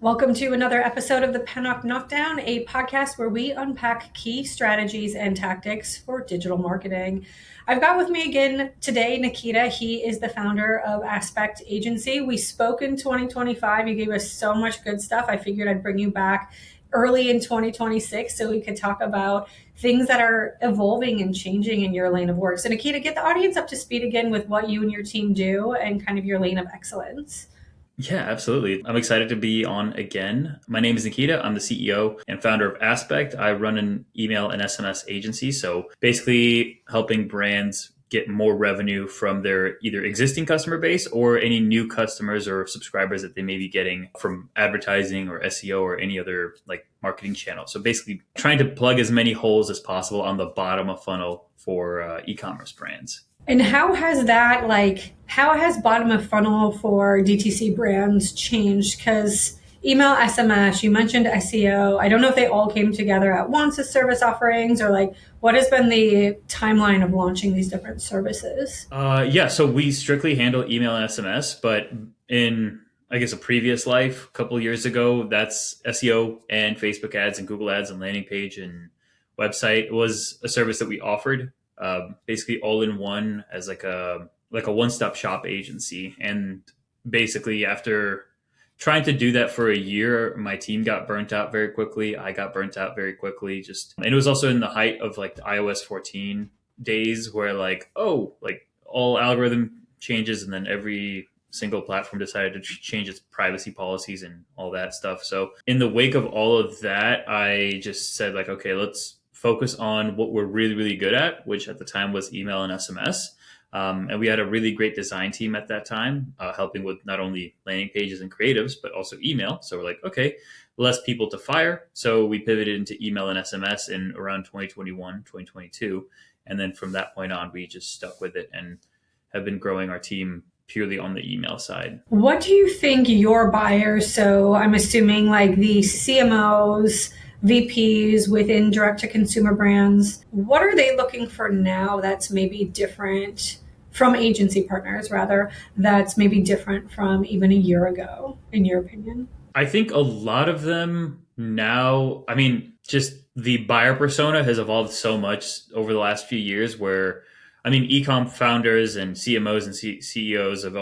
Welcome to another episode of the Pennock Knockdown, a podcast where we unpack key strategies and tactics for digital marketing. I've got with me again today Nikita. He is the founder of Aspekt agency. We spoke in 2025. You gave us so much good stuff. I figured I'd bring you back early in 2026 so we could talk about things that are evolving and changing in your lane of work. So Nikita, get the audience up to speed again with what you and your team do and kind of your lane of excellence. Yeah, absolutely. I'm excited to be on again. My name is Nikita. I'm the CEO and founder of Aspekt. I run an email and SMS agency. So basically helping brands get more revenue from their either existing customer base or any new customers or subscribers that they may be getting from advertising or SEO or any other like marketing channel. So basically trying to plug as many holes as possible on the bottom of funnel for e-commerce brands. And how has bottom of funnel for DTC brands changed? Because email, SMS, you mentioned SEO. I don't know if they all came together at once as service offerings or like what has been the timeline of launching these different services? Yeah, so we strictly handle email and SMS, but in I guess a previous life, a couple of years ago, that's SEO and Facebook ads and Google ads and landing page and website was a service that we offered, basically all in one as like a one stop shop agency. And basically, after trying to do that for a year, my team got burnt out very quickly. I got burnt out very quickly. And it was also in the height of like the iOS 14 days where like all algorithm changes and then every single platform decided to change its privacy policies and all that stuff. So in the wake of all of that, I just said like, okay, let's focus on what we're really, really good at, which at the time was email and SMS. And we had a really great design team at that time, helping with not only landing pages and creatives, but also email. So we're like, okay, less people to fire. So we pivoted into email and SMS in around 2021, 2022. And then from that point on, we just stuck with it and have been growing our team purely on the email side. What do you think your buyers, so I'm assuming like the CMOs, VPs within direct to consumer brands, what are they looking for now that's maybe different from agency partners, rather, that's maybe different from even a year ago, in your opinion? I think a lot of them now, I mean, just the buyer persona has evolved so much over the last few years where, I mean, ecom founders and CMOs and CEOs have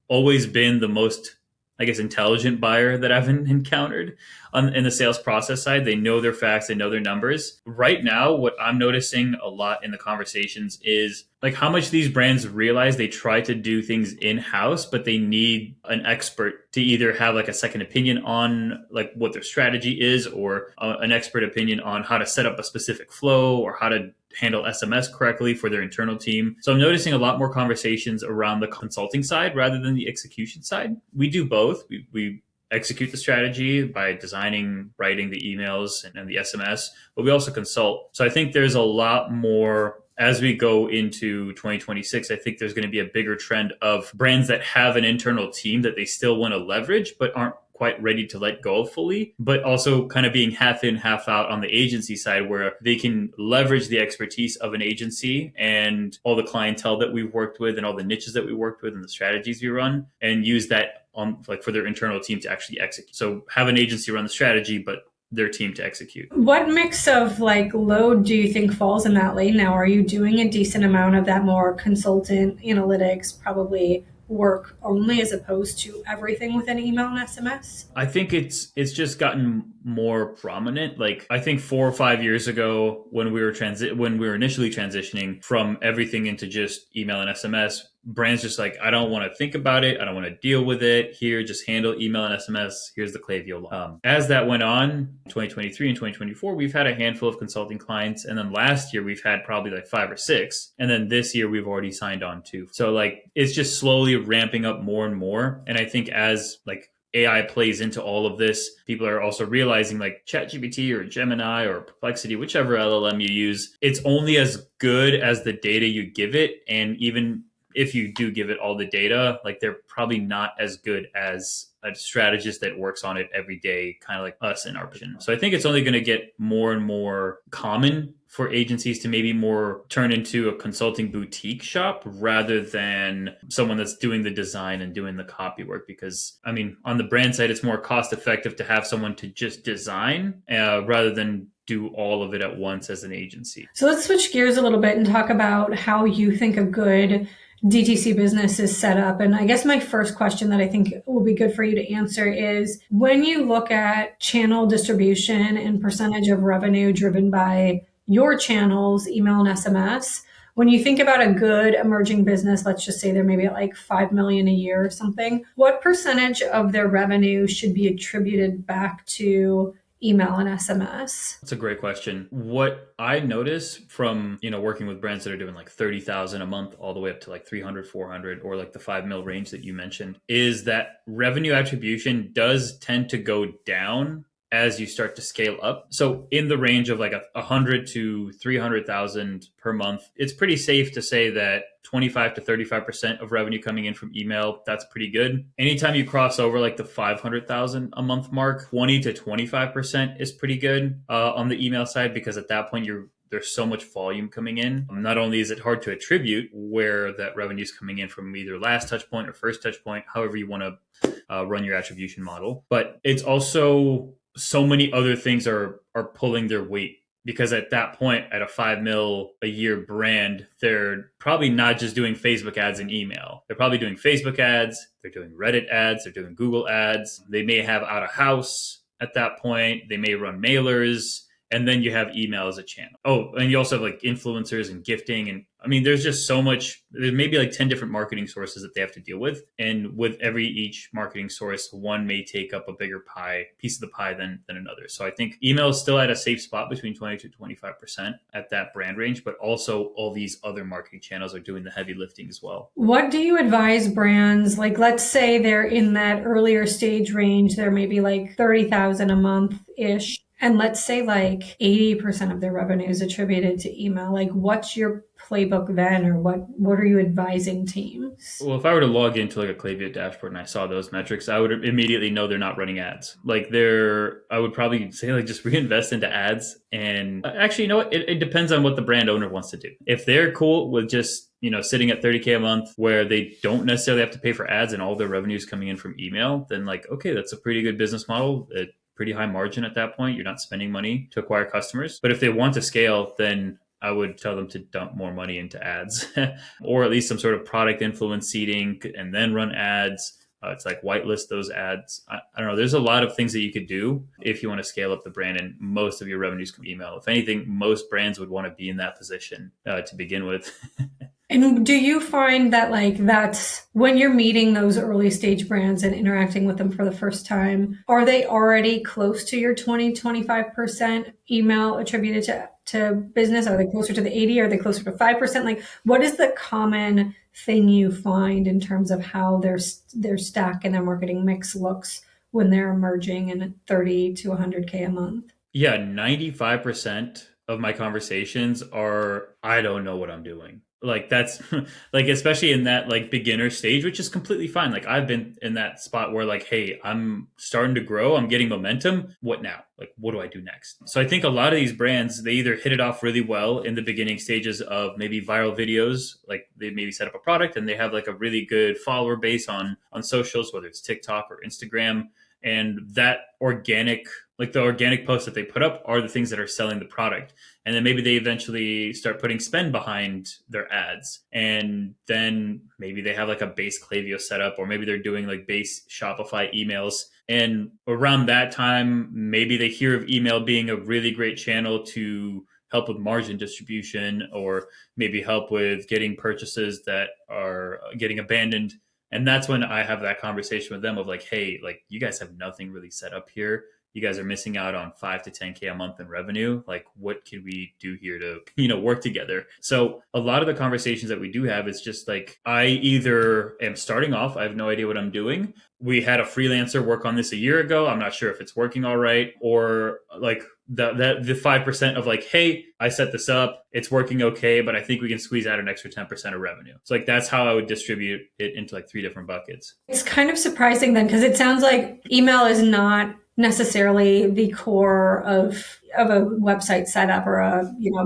always been the most, I guess, intelligent buyer that I've encountered in the sales process side. They know their facts, they know their numbers. Right now, what I'm noticing a lot in the conversations is like how much these brands realize they try to do things in-house, but they need an expert to either have like a second opinion on like what their strategy is or an expert opinion on how to set up a specific flow or how to handle SMS correctly for their internal team. So I'm noticing a lot more conversations around the consulting side rather than the execution side. We do both. We execute the strategy by designing, writing the emails and the SMS, but we also consult. So I think there's a lot more as we go into 2026. I think there's going to be a bigger trend of brands that have an internal team that they still want to leverage, but aren't quite ready to let go fully, but also kind of being half in, half out on the agency side where they can leverage the expertise of an agency and all the clientele that we've worked with and all the niches that we worked with and the strategies we run and use that on like for their internal team to actually execute. So have an agency run the strategy, but their team to execute. What mix of like load do you think falls in that lane now? Are you doing a decent amount of that more consultant analytics, probably work only as opposed to everything within email and SMS? I think it's just gotten more prominent. Like I think 4 or 5 years ago when when we were initially transitioning from everything into just email and SMS, brands just like, I don't want to think about it. I don't want to deal with it. Here, just handle email and SMS. Here's the Klaviyo line. As that went on, 2023 and 2024, we've had a handful of consulting clients. And then last year, we've had probably like 5 or 6. And then this year, we've already signed on 2. So like, it's just slowly ramping up more and more. And I think as like AI plays into all of this, people are also realizing like ChatGPT or Gemini or Perplexity, whichever LLM you use, it's only as good as the data you give it. And even if you do give it all the data, like they're probably not as good as a strategist that works on it every day, kind of like us in our position. So I think it's only going to get more and more common for agencies to maybe more turn into a consulting boutique shop rather than someone that's doing the design and doing the copy work. Because, I mean, on the brand side, it's more cost effective to have someone to just design rather than do all of it at once as an agency. So let's switch gears a little bit and talk about how you think a good DTC business is set up. And I guess my first question that I think will be good for you to answer is, when you look at channel distribution and percentage of revenue driven by your channels, email and SMS, when you think about a good emerging business, let's just say they're maybe at like 5 million a year or something, what percentage of their revenue should be attributed back to email and SMS? That's a great question. What I notice from, working with brands that are doing like 30,000 a month all the way up to like 300, 400, or like the 5 mil range that you mentioned, is that revenue attribution does tend to go down as you start to scale up. So in the range of like 100 to 300,000 per month, it's pretty safe to say that 25 to 35% of revenue coming in from email, that's pretty good. Anytime you cross over like the 500,000 a month mark, 20 to 25% is pretty good on the email side, because at that point there's so much volume coming in. Not only is it hard to attribute where that revenue is coming in from, either last touch point or first touch point, however you want to run your attribution model, but it's also so many other things are pulling their weight, because at that point, at a 5 mil a year brand, they're probably not just doing Facebook ads and email. They're probably doing Facebook ads, they're doing Reddit ads, they're doing Google ads. They may have out of house at that point. They may run mailers. And then you have email as a channel. Oh, and you also have like influencers and gifting. And I mean, there's just so much. There's maybe like 10 different marketing sources that they have to deal with. And with each marketing source, one may take up a bigger piece of the pie than another. So I think email is still at a safe spot between 20 to 25% at that brand range. But also all these other marketing channels are doing the heavy lifting as well. What do you advise brands? Like, let's say they're in that earlier stage range. They're maybe like 30,000 a month-ish. And let's say like 80% of their revenue is attributed to email. Like, what's your playbook then, or what are you advising teams? Well, if I were to log into like a Klaviyo dashboard and I saw those metrics, I would immediately know they're not running ads. Like I would probably say like just reinvest into ads. And actually, you know what? It depends on what the brand owner wants to do. If they're cool with just sitting at 30K a month where they don't necessarily have to pay for ads and all their revenue is coming in from email, then like, okay, that's a pretty good business model. Pretty high margin at that point. You're not spending money to acquire customers. But if they want to scale, then I would tell them to dump more money into ads or at least some sort of product influence seeding and then run ads. It's like whitelist those ads. I don't know. There's a lot of things that you could do if you want to scale up the brand, and most of your revenues from email. If anything, most brands would want to be in that position to begin with. And do you find that like that's when you're meeting those early stage brands and interacting with them for the first time, are they already close to your 20-25% email attributed to business? Are they closer to the 80? Are they closer to 5%? Like, what is the common thing you find in terms of how their stack and their marketing mix looks when they're emerging in 30 to 100K a month? Yeah, 95% of my conversations are, I don't know what I'm doing. Like that's like, especially in that like beginner stage, which is completely fine. Like I've been in that spot where like, hey, I'm starting to grow. I'm getting momentum. What now? Like, what do I do next? So I think a lot of these brands, they either hit it off really well in the beginning stages of maybe viral videos. Like they maybe set up a product and they have like a really good follower base on socials, whether it's TikTok or Instagram. And that organic, like the organic posts that they put up are the things that are selling the product. And then maybe they eventually start putting spend behind their ads. And then maybe they have like a base Klaviyo setup, or maybe they're doing like base Shopify emails. And around that time, maybe they hear of email being a really great channel to help with margin distribution, or maybe help with getting purchases that are getting abandoned. And that's when I have that conversation with them of like, hey, like you guys have nothing really set up here. you guys are missing out on 5 to 10K a month in revenue. Like, what can we do here to, work together? So a lot of the conversations that we do have is just like, I either am starting off, I have no idea what I'm doing. We had a freelancer work on this a year ago. I'm not sure if it's working all right, or like the 5% of like, hey, I set this up, it's working okay, but I think we can squeeze out an extra 10% of revenue. So like, that's how I would distribute it into like 3 different buckets. It's kind of surprising then, because it sounds like email is not necessarily the core of a website setup or a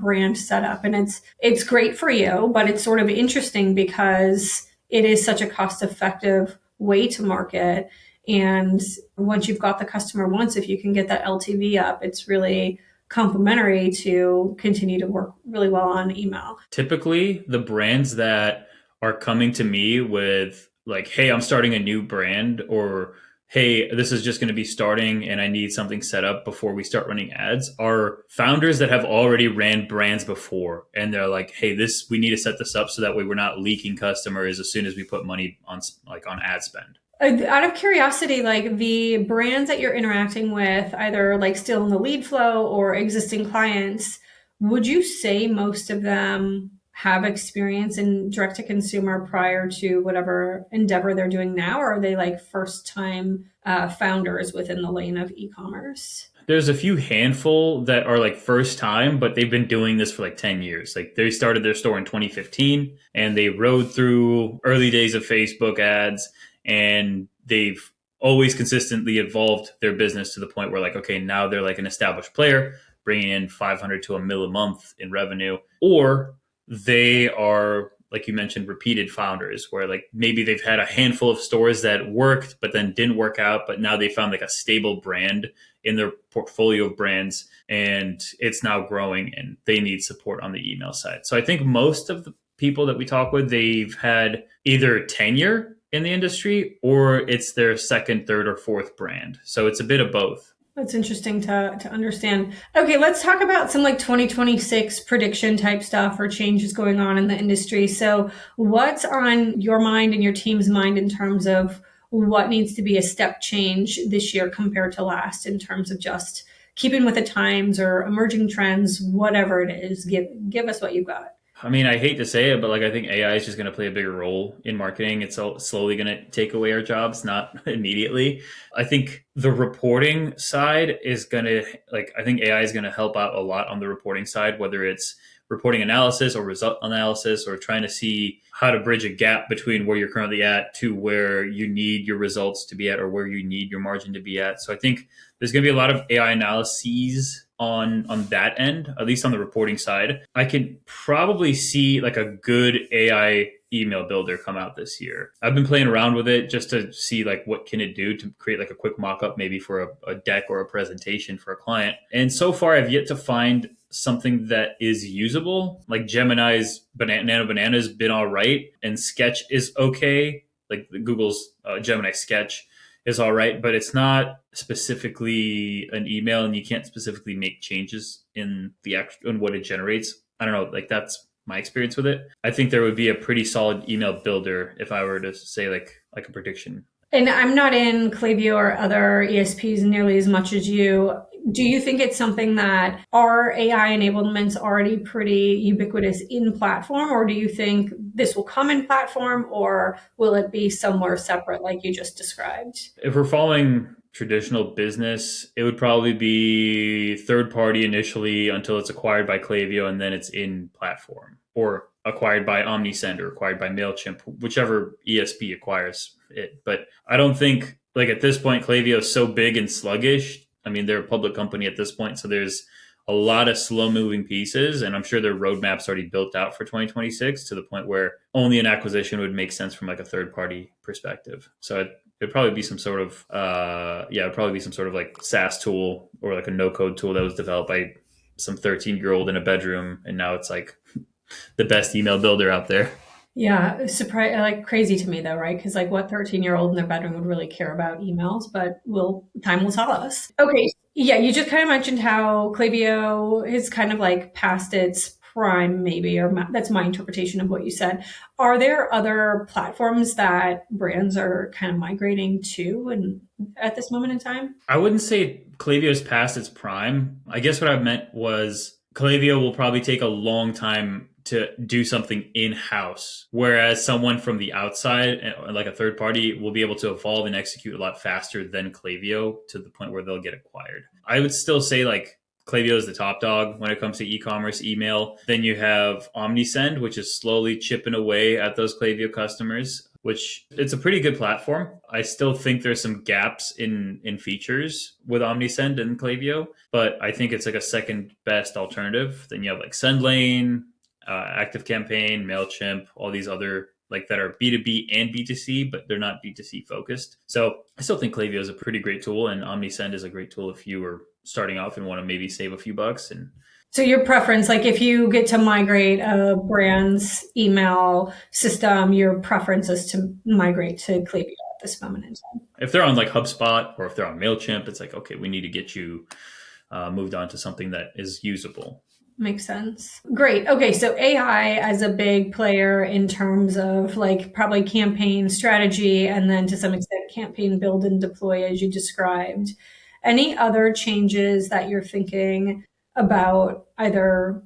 brand setup, and it's great for you, but it's sort of interesting because it is such a cost effective way to market. And once you've got the customer once, if you can get that LTV up, it's really complementary to continue to work really well on email. Typically, the brands that are coming to me with like, hey, I'm starting a new brand, or hey, this is just going to be starting and I need something set up before we start running ads, are founders that have already ran brands before. And they're like, hey, we need to set this up so that way we're not leaking customers as soon as we put money on ad spend. Out of curiosity, like the brands that you're interacting with, either like still in the lead flow or existing clients, would you say most of them have experience in direct to consumer prior to whatever endeavor they're doing now? Or are they like first time founders within the lane of e-commerce? There's a few handful that are like first time, but they've been doing this for like 10 years. Like, they started their store in 2015 and they rode through early days of Facebook ads, and they've always consistently evolved their business to the point where like, okay, now they're like an established player bringing in 500 to a mil a month in revenue. Or they are, like you mentioned, repeated founders where like maybe they've had a handful of stores that worked but then didn't work out, but now they found like a stable brand in their portfolio of brands and it's now growing and they need support on the email side. So I think most of the people that we talk with, they've had either tenure in the industry or it's their second, third, or fourth brand. So it's a bit of both. That's interesting to understand. Okay, let's talk about some like 2026 prediction type stuff or changes going on in the industry. So what's on your mind and your team's mind in terms of what needs to be a step change this year compared to last, in terms of just keeping with the times or emerging trends, whatever it is? Give us what you've got. I mean, I hate to say it, but like, I think AI is just going to play a bigger role in marketing. It's slowly going to take away our jobs, not immediately. I think the reporting side is going to, like, I think AI is going to help out a lot on the reporting side, whether it's reporting analysis or result analysis, or trying to see how to bridge a gap between where you're currently at to where you need your results to be at, or where you need your margin to be at. So I think there's going to be a lot of AI analyses on that end, at least on the reporting side. I could probably see like a good AI email builder come out this year. I've been playing around with it just to see like what can it do to create like a quick mock-up maybe for a deck or a presentation for a client. And so far I've yet to find something that is usable. Like Gemini's Nano Banana has been all right, and Sketch is okay. Like Google's Gemini Sketch is all right, but it's not specifically an email, and you can't specifically make changes in what it generates. I don't know, like that's my experience with it. I think there would be a pretty solid email builder if I were to say like a prediction. And I'm not in Klaviyo or other ESPs nearly as much as you. Do you think it's something that our AI enablement's already pretty ubiquitous in platform, or do you think this will come in platform, or will it be somewhere separate like you just described? If we're following traditional business, it would probably be third party initially until it's acquired by Klaviyo, and then it's in platform, or acquired by Omnisend or acquired by MailChimp, whichever ESP acquires it. But I don't think, like at this point, Klaviyo is so big and sluggish. I mean, they're a public company at this point, so there's a lot of slow moving pieces, and I'm sure their roadmap's already built out for 2026 to the point where only an acquisition would make sense from like a third party perspective. So it'd probably be some sort of it'd probably be some sort of like SaaS tool or like a no code tool that was developed by some 13-year-old in a bedroom, and now it's like the best email builder out there. Yeah, surprise, like crazy to me though, right? Because like what 13-year-old in their bedroom would really care about emails, but time will tell us. Okay. Yeah, you just kind of mentioned how Klaviyo is kind of like past its Prime, maybe, or that's my interpretation of what you said. Are there other platforms that brands are kind of migrating to and at this moment in time? I wouldn't say Klaviyo's past its prime. I guess what I meant was Klaviyo will probably take a long time to do something in-house, whereas someone from the outside, like a third party, will be able to evolve and execute a lot faster than Klaviyo to the point where they'll get acquired. I would still say like Klaviyo is the top dog when it comes to e-commerce email. Then you have OmniSend, which is slowly chipping away at those Klaviyo customers, which it's a pretty good platform. I still think there's some gaps in features with OmniSend and Klaviyo, but I think it's like a second best alternative. Then you have like SendLane, ActiveCampaign, MailChimp, all these other like that are B2B and B2C, but they're not B2C focused. So I still think Klaviyo is a pretty great tool, and OmniSend is a great tool if you were starting off and want to maybe save a few bucks. And So your preference, like if you get to migrate a brand's email system, your preference is to migrate to Klaviyo at this moment in time. if they're on like HubSpot or if they're on MailChimp, it's like, okay, we need to get you moved on to something that is usable. Makes sense. Great. Okay. So AI as a big player in terms of like probably campaign strategy and then to some extent campaign build and deploy as you described. Any other changes that you're thinking about either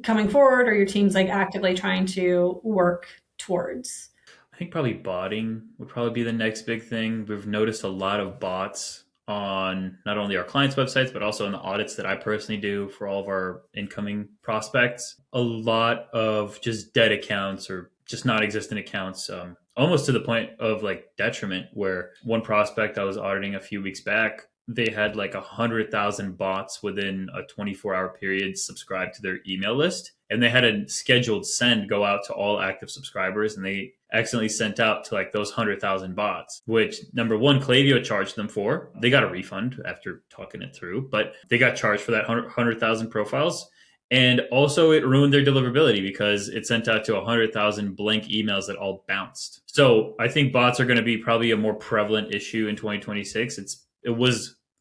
coming forward or your team's like actively trying to work towards? I think probably botting would probably be the next big thing. We've noticed a lot of bots on not only our clients' websites, but also in the audits that I personally do for all of our incoming prospects. A lot of just dead accounts or just non existent accounts, almost to the point of like detriment, where one prospect I was auditing a few weeks back, they had like 100,000 bots within a 24-hour period subscribed to their email list. And they had a scheduled send go out to all active subscribers, and they accidentally sent out to like those 100,000 bots, which number one, Klaviyo charged them for. They got a refund after talking it through, but they got charged for that 100,000 profiles. And also it ruined their deliverability because it sent out to 100,000 blank emails that all bounced. So I think bots are going to be probably a more prevalent issue in 2026.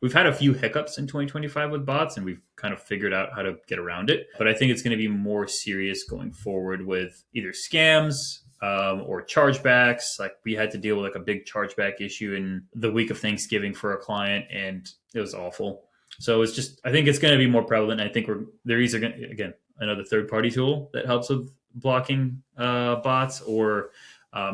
We've had a few hiccups in 2025 with bots, and we've kind of figured out how to get around it. But I think it's going to be more serious going forward with either scams or chargebacks. Like we had to deal with like a big chargeback issue in the week of Thanksgiving for a client, and it was awful. So it's just, I think it's going to be more prevalent. I think they're either going to, again, another third party tool that helps with blocking bots, or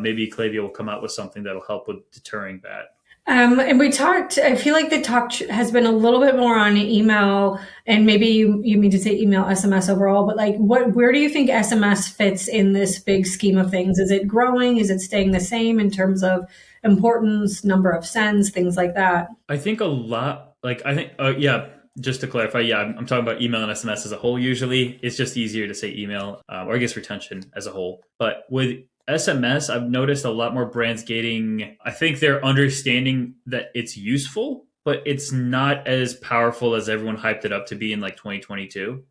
maybe Klaviyo will come out with something that'll help with deterring that. And we talked, I feel like the talk has been a little bit more on email, and maybe you mean to say email, SMS overall, but like where do you think SMS fits in this big scheme of things? Is it growing? Is it staying the same in terms of importance, number of sends, things like that? I think yeah, just to clarify, yeah, I'm talking about email and SMS as a whole usually. It's just easier to say email, or I guess retention as a whole. But with SMS, I've noticed a lot more brands I think they're understanding that it's useful, but it's not as powerful as everyone hyped it up to be in like 2022,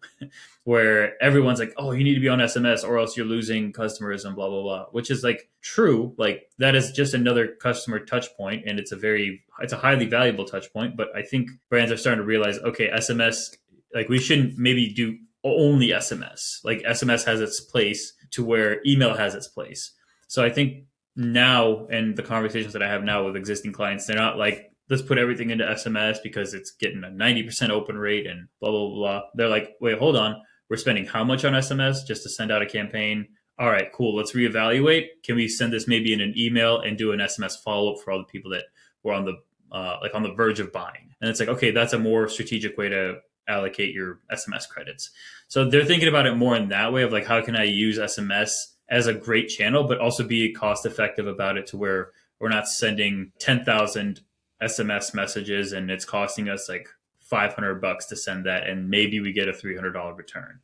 where everyone's like, oh, you need to be on SMS or else you're losing customers and blah, blah, blah, which is like true. Like that is just another customer touch point, and it's a highly valuable touch point. But I think brands are starting to realize, okay, SMS, like we shouldn't maybe do only SMS. Like SMS has its place to where email has its place. So I think now, and the conversations that I have now with existing clients, they're not like, let's put everything into SMS because it's getting a 90% open rate and blah, blah, blah. They're like, wait, hold on. We're spending how much on SMS just to send out a campaign? All right, cool. Let's reevaluate. Can we send this maybe in an email and do an SMS follow-up for all the people that were on the verge of buying? And it's like, okay, that's a more strategic way to allocate your SMS credits. So they're thinking about it more in that way of like, how can I use SMS as a great channel, but also be cost effective about it to where we're not sending 10,000 SMS messages and it's costing us like $500 to send that, and maybe we get a $300 return.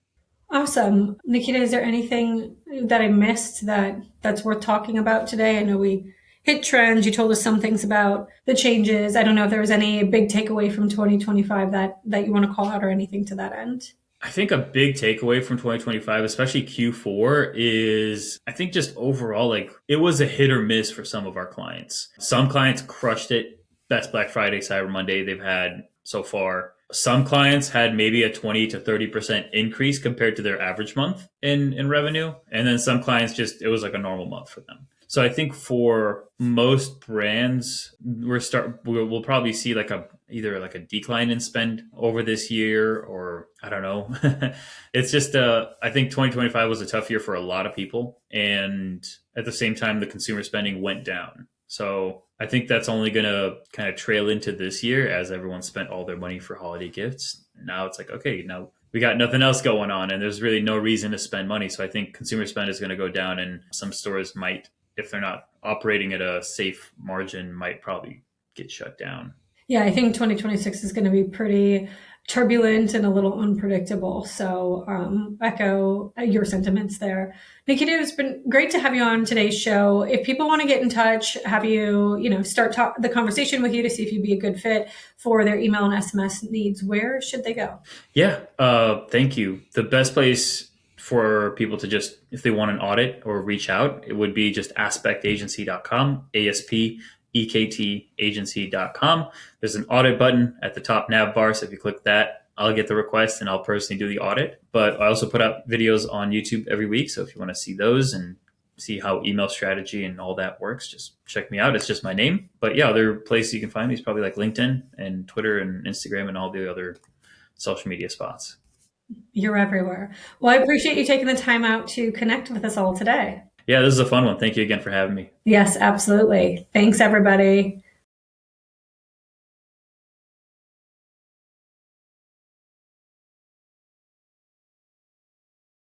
Awesome. Nikita, is there anything that I missed that's worth talking about today? I know we hit trends. You told us some things about the changes. I don't know if there was any big takeaway from 2025 that you want to call out or anything to that end. I think a big takeaway from 2025, especially Q4, is I think just overall, like it was a hit or miss for some of our clients. Some clients crushed it. Best Black Friday, Cyber Monday they've had so far. some clients had maybe a 20 to 30% increase compared to their average month in revenue. And then some clients just, it was like a normal month for them. So I think for most brands, we'll probably see like a either like a decline in spend over this year, or I don't know. It's just I think 2025 was a tough year for a lot of people, and at the same time the consumer spending went down. So I think that's only going to kind of trail into this year as everyone spent all their money for holiday gifts. Now it's like, okay, now we got nothing else going on and there's really no reason to spend money. So I think consumer spend is going to go down, and some stores might, if they're not operating at a safe margin, might probably get shut down. Yeah, I think 2026 is going to be pretty turbulent and a little unpredictable. So, echo your sentiments there. Nikita, it's been great to have you on today's show. If people want to get in touch, have you, start the conversation with you to see if you'd be a good fit for their email and SMS needs, where should they go? Yeah, thank you. The best place for people to just, if they want an audit or reach out, it would be just aspektagency.com, ASPEKT agency.com. There's an audit button at the top nav bar. So if you click that, I'll get the request and I'll personally do the audit. But I also put out videos on YouTube every week. So if you want to see those and see how email strategy and all that works, just check me out. It's just my name. But yeah, other places you can find me is probably like LinkedIn and Twitter and Instagram and all the other social media spots. You're everywhere. Well, I appreciate you taking the time out to connect with us all today. Yeah, this is a fun one. Thank you again for having me. Yes, absolutely. Thanks, everybody.